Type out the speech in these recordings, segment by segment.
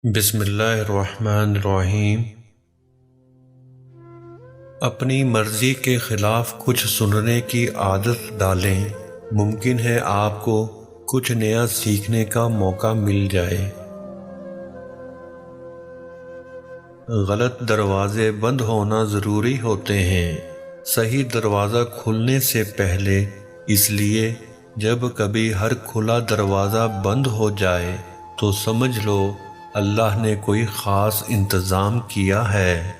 بسم اللہ الرحمن الرحیم۔ اپنی مرضی کے خلاف کچھ سننے کی عادت ڈالیں، ممکن ہے آپ کو کچھ نیا سیکھنے کا موقع مل جائے۔ غلط دروازے بند ہونا ضروری ہوتے ہیں صحیح دروازہ کھلنے سے پہلے، اس لیے جب کبھی ہر کھلا دروازہ بند ہو جائے تو سمجھ لو اللہ نے کوئی خاص انتظام کیا ہے۔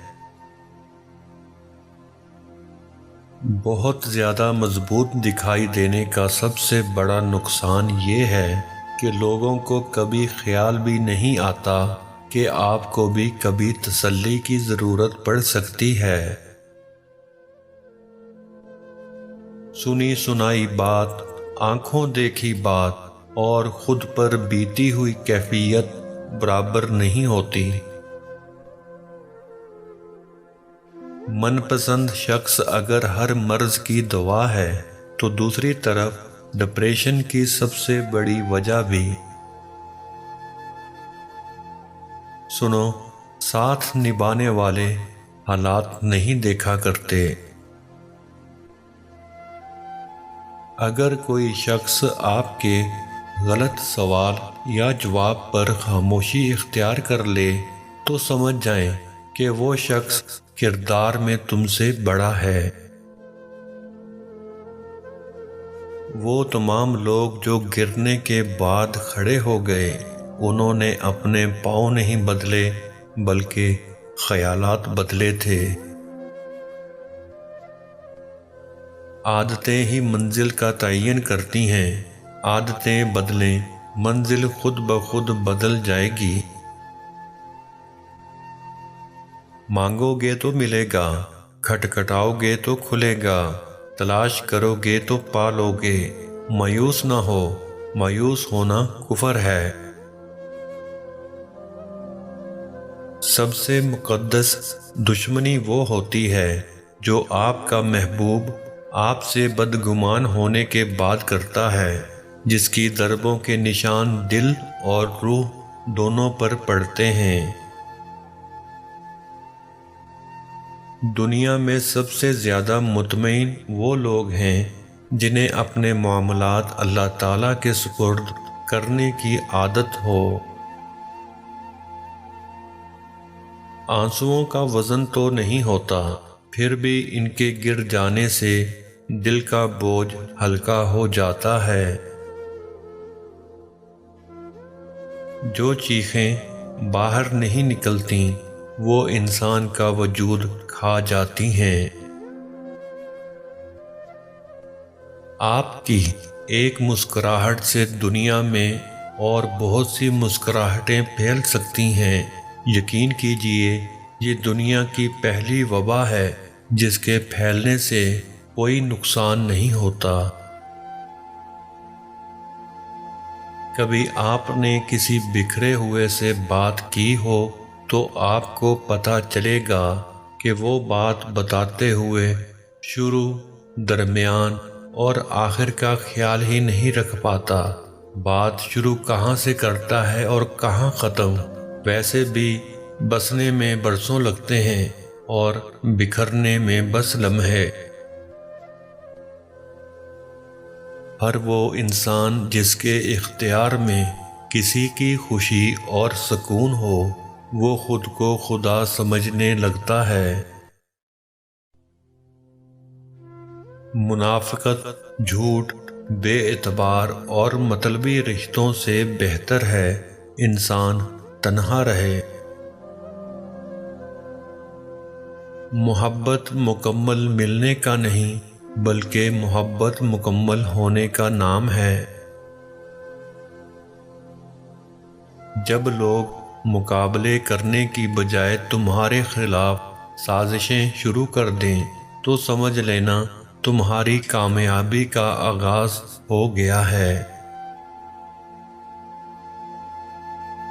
بہت زیادہ مضبوط دکھائی دینے کا سب سے بڑا نقصان یہ ہے کہ لوگوں کو کبھی خیال بھی نہیں آتا کہ آپ کو بھی کبھی تسلی کی ضرورت پڑ سکتی ہے۔ سنی سنائی بات، آنکھوں دیکھی بات اور خود پر بیتی ہوئی کیفیت برابر نہیں ہوتی۔ من پسند شخص اگر ہر مرض کی دوا ہے تو دوسری طرف ڈپریشن کی سب سے بڑی وجہ بھی۔ سنو، ساتھ نبھانے والے حالات نہیں دیکھا کرتے۔ اگر کوئی شخص آپ کے غلط سوال یا جواب پر خاموشی اختیار کر لے تو سمجھ جائیں کہ وہ شخص کردار میں تم سے بڑا ہے۔ وہ تمام لوگ جو گرنے کے بعد کھڑے ہو گئے، انہوں نے اپنے پاؤں نہیں بدلے بلکہ خیالات بدلے تھے۔ عادتیں ہی منزل کا تعین کرتی ہیں، عادتیں بدلیں، منزل خود بخود بدل جائے گی۔ مانگو گے تو ملے گا، کھٹکھٹاؤ گے تو کھلے گا، تلاش کرو گے تو پالو گے۔ مایوس نہ ہو، مایوس ہونا کفر ہے۔ سب سے مقدس دشمنی وہ ہوتی ہے جو آپ کا محبوب آپ سے بدگمان ہونے کے بعد کرتا ہے، جس کی ضربوں کے نشان دل اور روح دونوں پر پڑتے ہیں۔ دنیا میں سب سے زیادہ مطمئن وہ لوگ ہیں جنہیں اپنے معاملات اللہ تعالیٰ کے سپرد کرنے کی عادت ہو۔ آنسوؤں کا وزن تو نہیں ہوتا، پھر بھی ان کے گر جانے سے دل کا بوجھ ہلکا ہو جاتا ہے۔ جو چیخیں باہر نہیں نکلتی وہ انسان کا وجود کھا جاتی ہیں۔ آپ کی ایک مسکراہٹ سے دنیا میں اور بہت سی مسکراہٹیں پھیل سکتی ہیں۔ یقین کیجئے یہ دنیا کی پہلی وبا ہے جس کے پھیلنے سے کوئی نقصان نہیں ہوتا۔ کبھی آپ نے کسی بکھرے ہوئے سے بات کی ہو تو آپ کو پتہ چلے گا کہ وہ بات بتاتے ہوئے شروع، درمیان اور آخر کا خیال ہی نہیں رکھ پاتا۔ بات شروع کہاں سے کرتا ہے اور کہاں ختم؟ ویسے بھی بسنے میں برسوں لگتے ہیں اور بکھرنے میں بس لمحے۔ ہر وہ انسان جس کے اختیار میں کسی کی خوشی اور سکون ہو، وہ خود کو خدا سمجھنے لگتا ہے۔ منافقت، جھوٹ، بے اعتبار اور مطلبی رشتوں سے بہتر ہے انسان تنہا رہے۔ محبت مکمل ملنے کا نہیں بلکہ محبت مکمل ہونے کا نام ہے۔ جب لوگ مقابلے کرنے کی بجائے تمہارے خلاف سازشیں شروع کر دیں تو سمجھ لینا تمہاری کامیابی کا آغاز ہو گیا ہے۔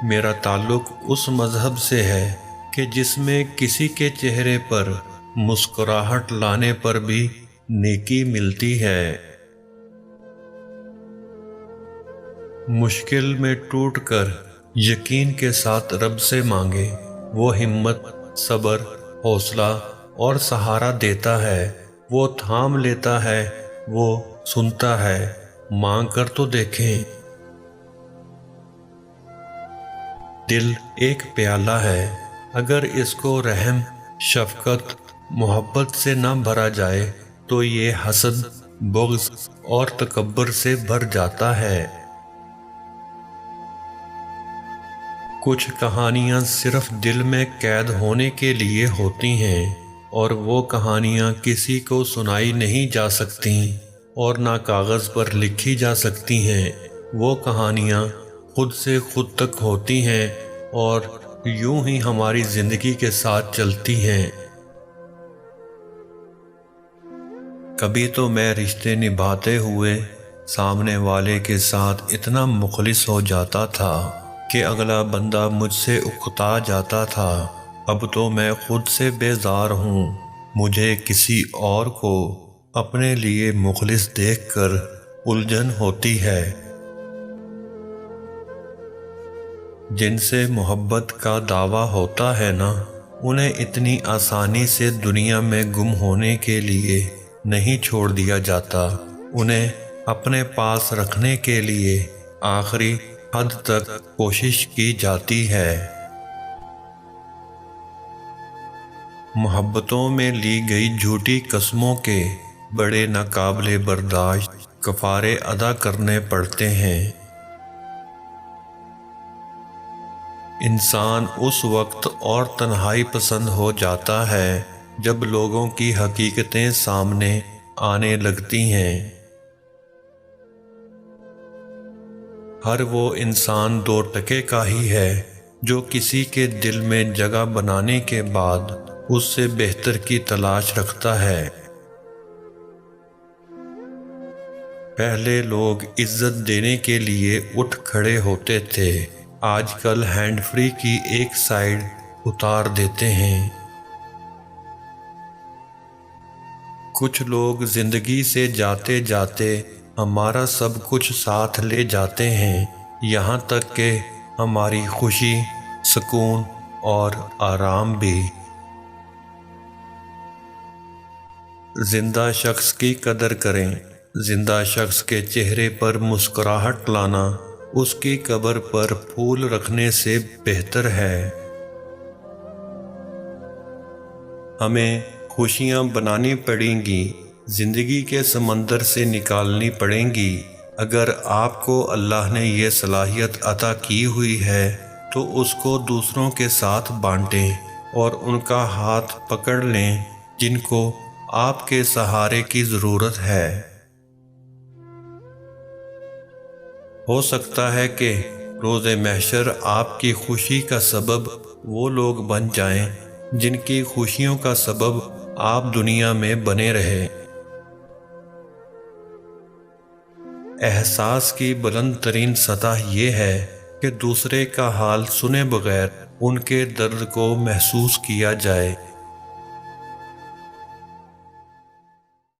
میرا تعلق اس مذہب سے ہے کہ جس میں کسی کے چہرے پر مسکراہٹ لانے پر بھی نیکی ملتی ہے۔ مشکل میں ٹوٹ کر یقین کے ساتھ رب سے مانگے، وہ ہمت، صبر، حوصلہ اور سہارا دیتا ہے، وہ تھام لیتا ہے، وہ سنتا ہے، مانگ کر تو دیکھیں۔ دل ایک پیالہ ہے، اگر اس کو رحم، شفقت، محبت سے نہ بھرا جائے تو یہ حسد، بغض اور تکبر سے بھر جاتا ہے۔ کچھ کہانیاں صرف دل میں قید ہونے کے لیے ہوتی ہیں، اور وہ کہانیاں کسی کو سنائی نہیں جا سکتی اور نہ کاغذ پر لکھی جا سکتی ہیں۔ وہ کہانیاں خود سے خود تک ہوتی ہیں اور یوں ہی ہماری زندگی کے ساتھ چلتی ہیں۔ کبھی تو میں رشتے نبھاتے ہوئے سامنے والے کے ساتھ اتنا مخلص ہو جاتا تھا کہ اگلا بندہ مجھ سے اکتا جاتا تھا۔ اب تو میں خود سے بیزار ہوں، مجھے کسی اور کو اپنے لیے مخلص دیکھ کر الجھن ہوتی ہے۔ جن سے محبت کا دعویٰ ہوتا ہے نا، انہیں اتنی آسانی سے دنیا میں گم ہونے کے لیے نہیں چھوڑ دیا جاتا، انہیں اپنے پاس رکھنے کے لیے آخری حد تک کوشش کی جاتی ہے۔ محبتوں میں لی گئی جھوٹی قسموں کے بڑے ناقابل برداشت کفارے ادا کرنے پڑتے ہیں۔ انسان اس وقت اور تنہائی پسند ہو جاتا ہے جب لوگوں کی حقیقتیں سامنے آنے لگتی ہیں۔ ہر وہ انسان دو ٹکے کا ہی ہے جو کسی کے دل میں جگہ بنانے کے بعد اس سے بہتر کی تلاش رکھتا ہے۔ پہلے لوگ عزت دینے کے لیے اٹھ کھڑے ہوتے تھے، آج کل ہینڈ فری کی ایک سائیڈ اتار دیتے ہیں۔ کچھ لوگ زندگی سے جاتے جاتے ہمارا سب کچھ ساتھ لے جاتے ہیں، یہاں تک کہ ہماری خوشی، سکون اور آرام بھی۔ زندہ شخص کی قدر کریں، زندہ شخص کے چہرے پر مسکراہٹ لانا اس کی قبر پر پھول رکھنے سے بہتر ہے۔ ہمیں خوشیاں بنانی پڑیں گی، زندگی کے سمندر سے نکالنی پڑیں گی۔ اگر آپ کو اللہ نے یہ صلاحیت عطا کی ہوئی ہے تو اس کو دوسروں کے ساتھ بانٹیں اور ان کا ہاتھ پکڑ لیں جن کو آپ کے سہارے کی ضرورت ہے۔ ہو سکتا ہے کہ روز محشر آپ کی خوشی کا سبب وہ لوگ بن جائیں جن کی خوشیوں کا سبب آپ دنیا میں بنے رہے۔ احساس کی بلند ترین سطح یہ ہے کہ دوسرے کا حال سنے بغیر ان کے درد کو محسوس کیا جائے۔